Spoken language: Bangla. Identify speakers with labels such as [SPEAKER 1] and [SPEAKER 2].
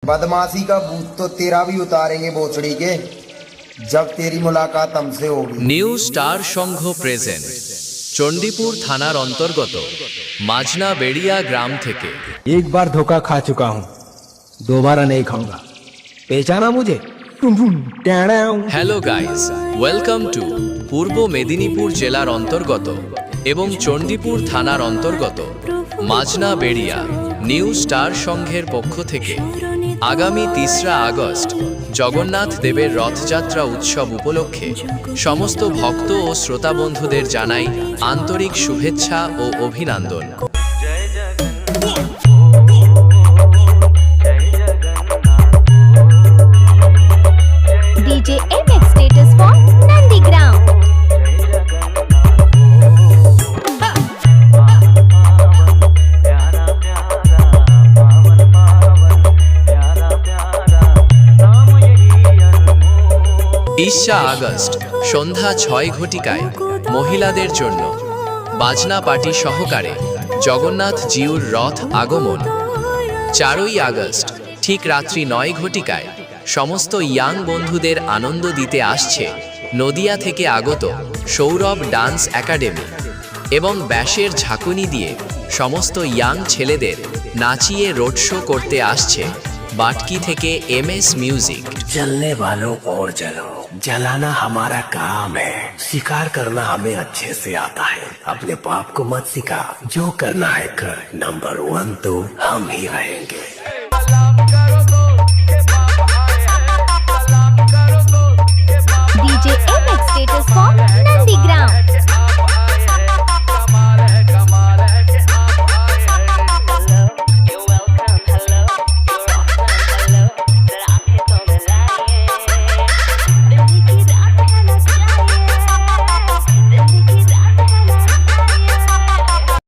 [SPEAKER 1] बदमाशी का भूत तो तेरा भी उतारेंगे बोचड़ी के, जब तेरी मुलाकात हमसे होगी।
[SPEAKER 2] নিউ স্টার সংঘ প্রেজেন্ট চণ্ডীপুর থানার অন্তর্গত মাজনা বেড়িয়া গ্রাম থেকে।
[SPEAKER 3] एक बार धोखा खा चुका हूँ, दोबारा नहीं खाऊंगा। पहचाना मुझे?
[SPEAKER 2] হ্যালো গাইস, ওয়েলকাম টু পূর্ব মেদিনীপুর জেলার অন্তর্গত এবং চণ্ডীপুর থানার অন্তর্গত মাজনা বেড়িয়া নিউ স্টার সংঘের পক্ষ থেকে আগামী ৩রা আগস্ট জগন্নাথ দেবের রথযাত্রা উৎসব উপলক্ষে সমস্ত ভক্ত ও শ্রোতা বন্ধুদের জানাই আন্তরিক শুভেচ্ছা ও অভিনন্দন।
[SPEAKER 4] DJ MX status for Nandigram.
[SPEAKER 2] ঈশা আগস্ট সন্ধ্যা ৬ ঘটিকায় মহিলাদের জন্য বাজনা পার্টি সহকারে জগন্নাথ জিউর রথ আগমন। ৪ই আগস্ট ঠিক রাত্রি ৯ ঘটিকায় সমস্ত ইয়াং বন্ধুদের আনন্দ দিতে আসছে নদিয়া থেকে আগত সৌরভ ডান্স একাডেমি এবং ব্যাসের ঝাঁকুনি দিয়ে সমস্ত ইয়াং ছেলেদের নাচিয়ে রোড শো করতে আসছে বাটকি থেকে MS মিউজিক।
[SPEAKER 5] जलने वालों और जलो, जलाना हमारा काम है, शिकार करना हमें अच्छे से आता है। अपने बाप को मत सिखा, जो करना है कर, नंबर 1 तो हम ही रहेंगे।